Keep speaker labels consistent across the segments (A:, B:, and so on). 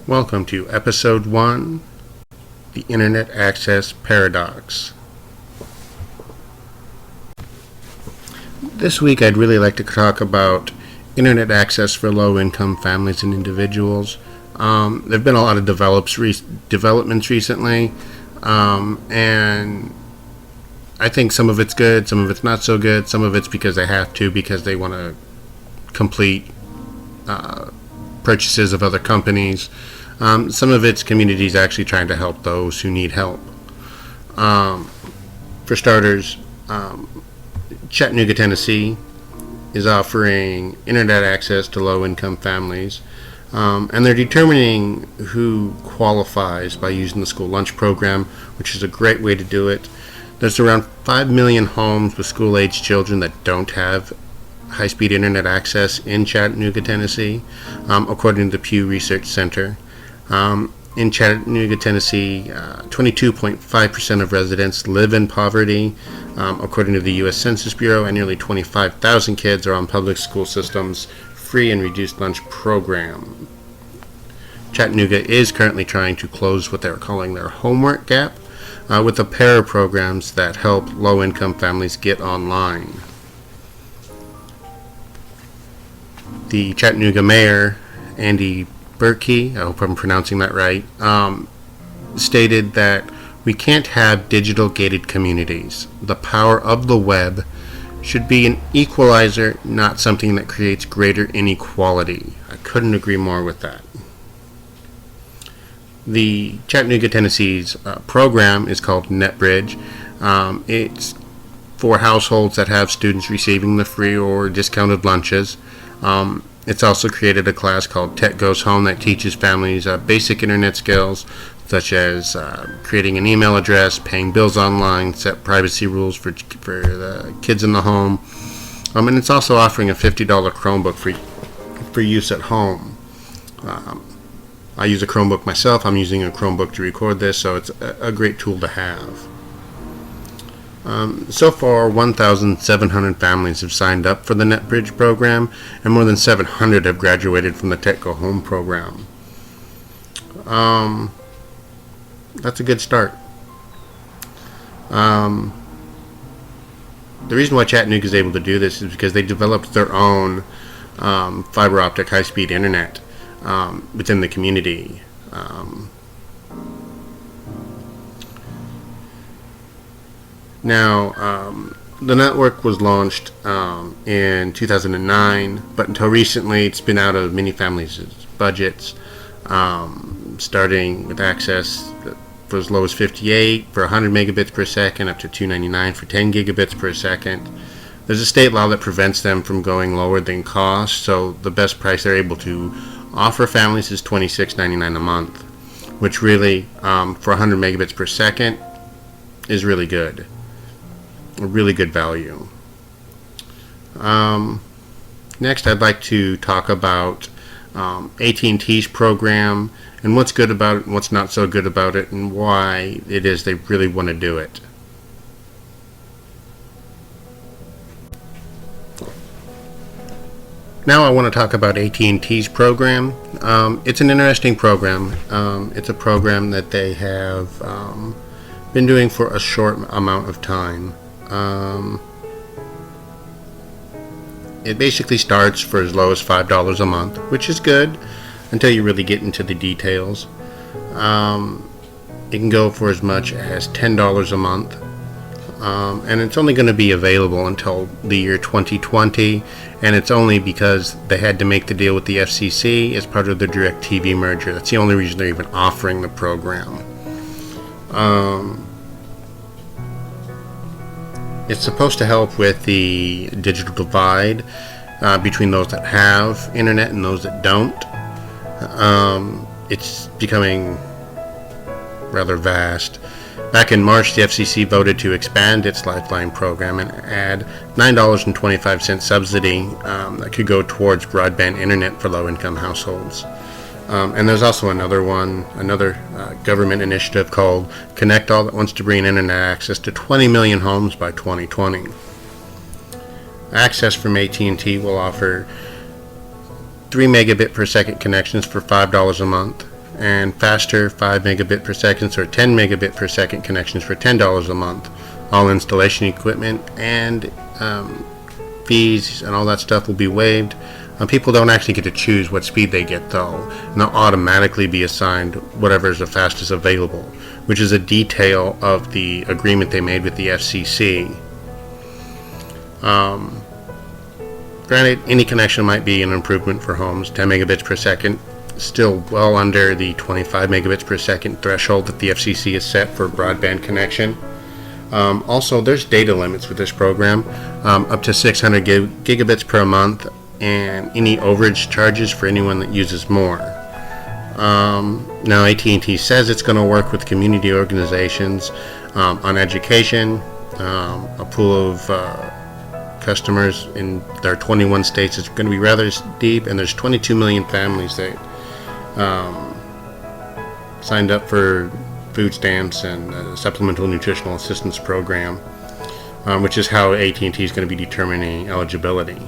A: Welcome to Episode 1, The Internet Access Paradox. This week I'd really like to talk about internet access for low-income families and individuals. There have been a lot of developments recently, and I think some of it's good, some of it's not so good, some of it's because they have to, because they want to complete purchases of other companies. Some of it's communities actually trying to help those who need help. For starters, Chattanooga, Tennessee is offering internet access to low-income families, and they're determining who qualifies by using the school lunch program, which is a great way to do it. There's around 5 million homes with school-age children that don't have high-speed internet access in Chattanooga, Tennessee, according to the Pew Research Center. In Chattanooga, Tennessee, 22.5% of residents live in poverty, according to the U.S. Census Bureau, and nearly 25,000 kids are on public school systems' free and reduced lunch program. Chattanooga is currently trying to close what they're calling their homework gap with a pair of programs that help low-income families get online. The Chattanooga mayor, Andy Berkey, I hope I'm pronouncing that right, stated that we can't have digital gated communities. The power of the web should be an equalizer, not something that creates greater inequality. I couldn't agree more with that. The Chattanooga, Tennessee's program is called NetBridge. It's for households that have students receiving the free or discounted lunches. It's also created a class called Tech Goes Home that teaches families basic internet skills, such as creating an email address, paying bills online, set privacy rules for the kids in the home. And it's also offering a $50 Chromebook for use at home. I use a Chromebook myself. I'm using a Chromebook to record this, so it's a great tool to have. So far, 1,700 families have signed up for the NetBridge program, and more than 700 have graduated from the Tech Go Home program. That's a good start. The reason why Chattanooga is able to do this is because they developed their own fiber optic high-speed internet within the community. Now, the network was launched in 2009, but until recently it's been out of many families' budgets, starting with access for as low as 58 for 100 megabits per second up to $2.99 for 10 gigabits per second. There's a state law that prevents them from going lower than cost, so the best price they're able to offer families is $26.99 a month, which really, for 100 megabits per second, is really good. A really good value. Next, I'd like to talk about AT&T's program and what's good about it and what's not so good about it and why it is they really want to do it. Now I want to talk about AT&T's program. It's an interesting program. It's a program that they have been doing for a short amount of time. It basically starts for as low as $5 a month, which is good until you really get into the details. It can go for as much as $10 a month, and it's only going to be available until the year 2020, and it's only because they had to make the deal with the FCC as part of the DirecTV merger. That's the only reason they're even offering the program. It's supposed to help with the digital divide between those that have internet and those that don't. It's becoming rather vast. Back in March, the FCC voted to expand its Lifeline program and add $9.25 subsidy that could go towards broadband internet for low-income households. And there's also another government initiative called Connect All that wants to bring internet access to 20 million homes by 2020. Access from AT&T will offer 3 megabit per second connections for $5 a month, and faster 5 megabit per second or 10 megabit per second connections for $10 a month. All installation equipment and fees and all that stuff will be waived. People don't actually get to choose what speed they get, though, and they'll automatically be assigned whatever is the fastest available, which is a detail of the agreement they made with the FCC. Granted, any connection might be an improvement for homes. 10 megabits per second, still well under the 25 megabits per second threshold that the FCC has set for broadband connection. Also, there's data limits with this program, up to 600 gigabits per month, and any overage charges for anyone that uses more. Now AT&T says it's going to work with community organizations on education. A pool of customers in their 21 states is going to be rather deep, and there's 22 million families that signed up for food stamps and supplemental nutritional assistance program, which is how AT&T is going to be determining eligibility.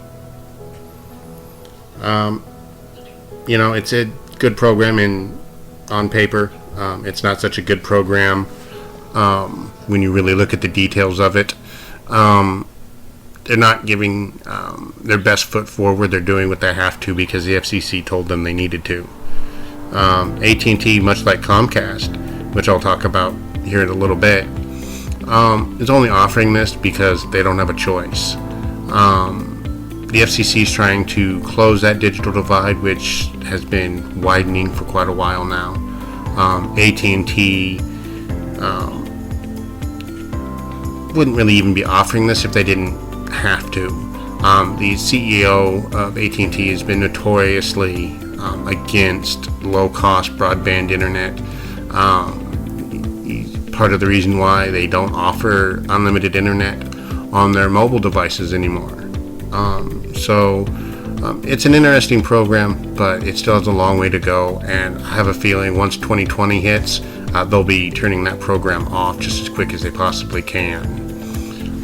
A: It's a good program on paper. It's not such a good program when you really look at the details of it. They're not giving their best foot forward. They're doing what they have to because the FCC told them they needed to. AT&T, much like Comcast, which I'll talk about here in a little bit, is only offering this because they don't have a choice. The FCC is trying to close that digital divide, which has been widening for quite a while now. AT&T wouldn't really even be offering this if they didn't have to. The CEO of AT&T has been notoriously against low-cost broadband internet. He's part of the reason why they don't offer unlimited internet on their mobile devices anymore. So it's an interesting program, but it still has a long way to go, and I have a feeling once 2020 hits, they'll be turning that program off just as quick as they possibly can.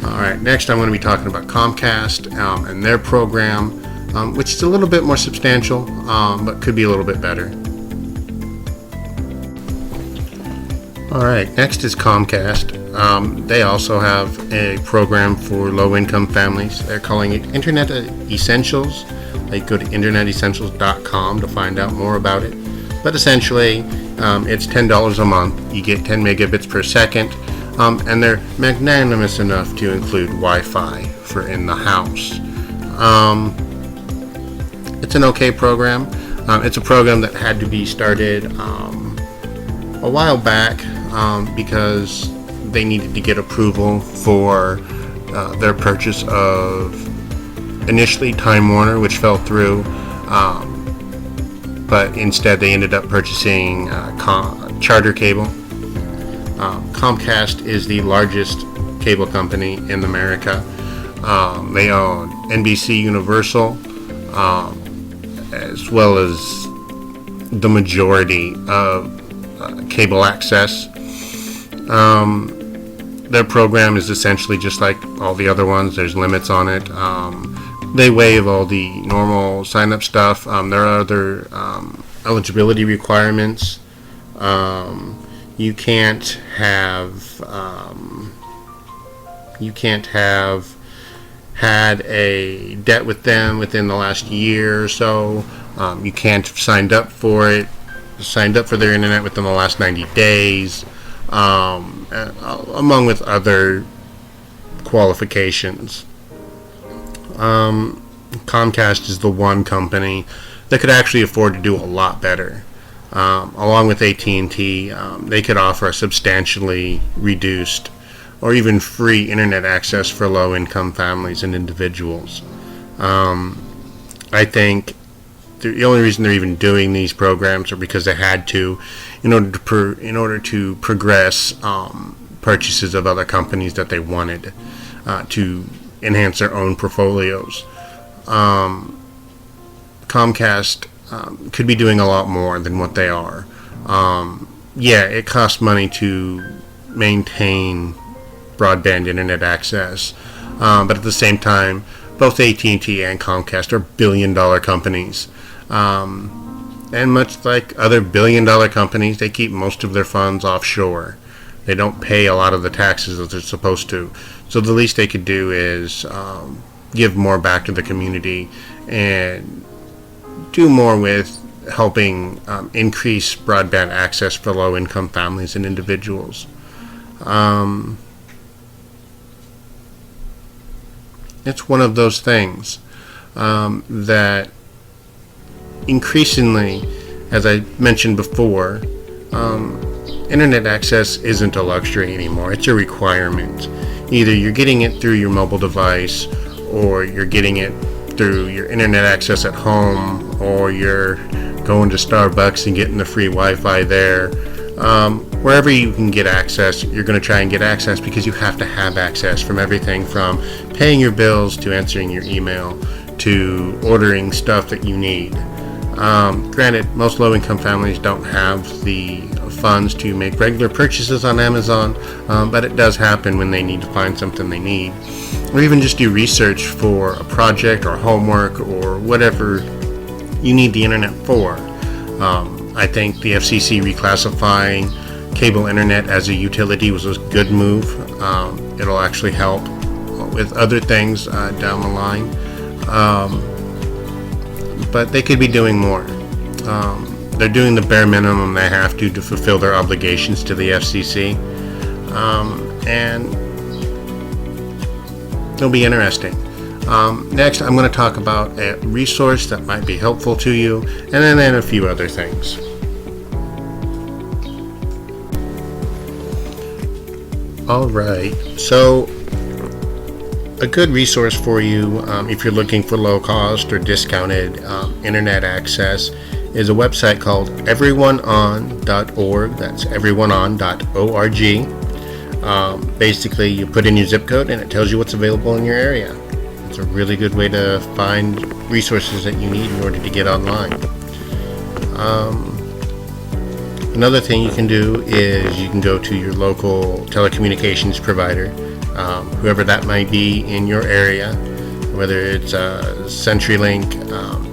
A: Alright, next I'm going to be talking about Comcast and their program, which is a little bit more substantial, but could be a little bit better. Alright, next is Comcast. They also have a program for low-income families. They're calling it Internet Essentials. They go to internetessentials.com to find out more about it. But essentially, it's $10 a month. You get 10 megabits per second, and they're magnanimous enough to include Wi-Fi for in the house. It's an okay program. It's a program that had to be started a while back because they needed to get approval for their purchase of initially Time Warner, which fell through, but instead they ended up purchasing Charter Cable. Comcast is the largest cable company in America. They own NBC Universal, as well as the majority of cable access. Their program is essentially just like all the other ones. There's limits on it. They waive all the normal sign-up stuff. There are other eligibility requirements. You can't have had a debt with them within the last year or so. You can't have signed up for their internet within the last 90 days. Among with other qualifications. Comcast is the one company that could actually afford to do a lot better. Along with AT&T, they could offer a substantially reduced or even free internet access for low-income families and individuals. I think the only reason they're even doing these programs are because they had to, in order to progress purchases of other companies that they wanted to enhance their own portfolios. Comcast could be doing a lot more than what they are. It costs money to maintain broadband internet access, but at the same time, both AT&T and Comcast are billion-dollar companies. And much like other billion-dollar companies, they keep most of their funds offshore. They don't pay a lot of the taxes that they're supposed to. So the least they could do is give more back to the community and do more with helping increase broadband access for low-income families and individuals. It's one of those things that increasingly, as I mentioned before, internet access isn't a luxury anymore. It's a requirement. Either you're getting it through your mobile device, or you're getting it through your internet access at home, or you're going to Starbucks and getting the free Wi-Fi there. Wherever you can get access, you're going to try and get access, because you have to have access, from everything from paying your bills to answering your email to ordering stuff that you need. Granted, most low-income families don't have the funds to make regular purchases on Amazon, but it does happen when they need to find something they need, or even just do research for a project or homework or whatever you need the internet for. I think the FCC reclassifying cable internet as a utility was a good move. It'll actually help with other things down the line. But they could be doing more. They're doing the bare minimum they have to fulfill their obligations to the FCC. And it'll be interesting. Next, I'm going to talk about a resource that might be helpful to you, and then a few other things. Alright, so a good resource for you if you're looking for low cost or discounted internet access is a website called everyoneon.org. That's everyoneon.org. Basically, you put in your zip code and it tells you what's available in your area. It's a really good way to find resources that you need in order to get online. Another thing you can do is you can go to your local telecommunications provider, whoever that might be in your area, whether it's CenturyLink,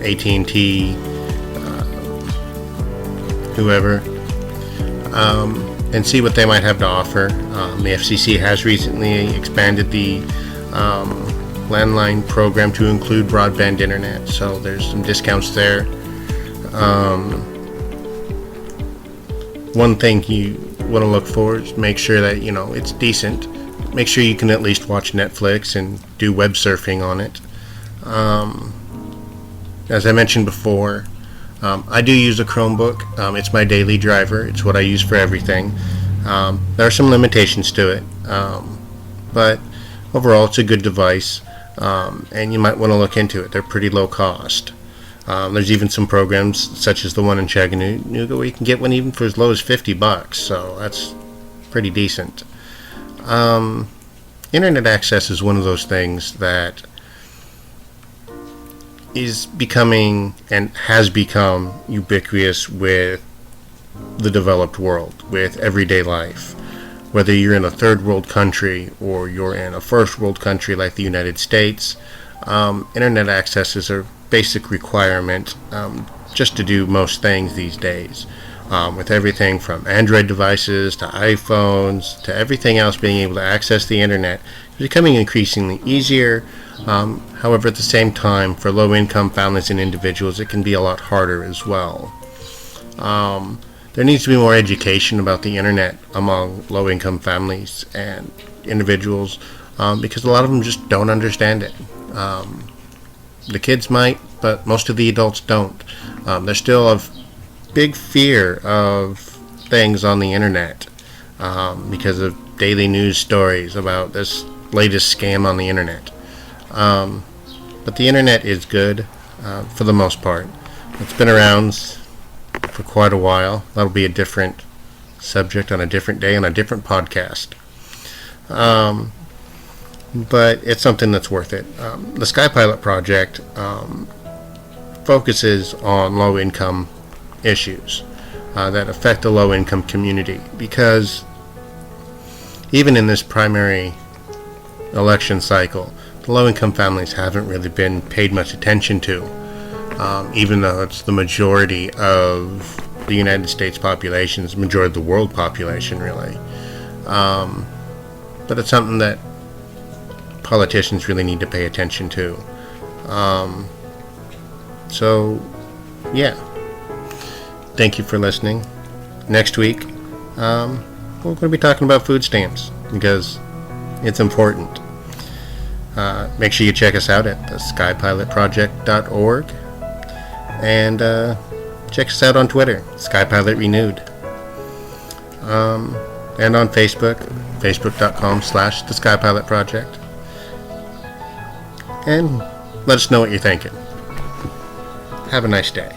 A: AT&T, whoever, and see what they might have to offer. The FCC has recently expanded the landline program to include broadband internet, so there's some discounts there. One thing you want to look for is make sure that it's decent. Make sure you can at least watch Netflix and do web surfing on it. As I mentioned before, I do use a Chromebook. It's my daily driver. It's what I use for everything. There are some limitations to it, but overall it's a good device, and you might want to look into it. They're pretty low cost. There's even some programs such as the one in Chattanooga where you can get one even for as low as $50, so that's pretty decent. Internet access is one of those things that is becoming and has become ubiquitous with the developed world, with everyday life. Whether you're in a third world country or you're in a first world country like the United States, internet access is a basic requirement just to do most things these days. With everything from Android devices to iPhones to everything else being able to access the internet, it's becoming increasingly easier. However, at the same time, for low-income families and individuals, it can be a lot harder as well. There needs to be more education about the internet among low-income families and individuals, because a lot of them just don't understand it. The kids might, but most of the adults don't. There's still a big fear of things on the internet because of daily news stories about this latest scam on the internet. But the internet is good for the most part. It's been around for quite a while. That'll be a different subject on a different day on a different podcast. But it's something that's worth it. The SkyPilot project focuses on low-income issues that affect the low-income community, because even in this primary election cycle, the low-income families haven't really been paid much attention to. even though it's the majority of the United States population, it's the majority of the world population, really. But it's something that politicians really need to pay attention to. So, yeah. Thank you for listening. Next week, we're going to be talking about food stamps because it's important. Make sure you check us out at the SkyPilotProject.org and check us out on Twitter, SkyPilot Renewed, and on Facebook, facebook.com/the SkyPilot Project. And let us know what you're thinking. Have a nice day.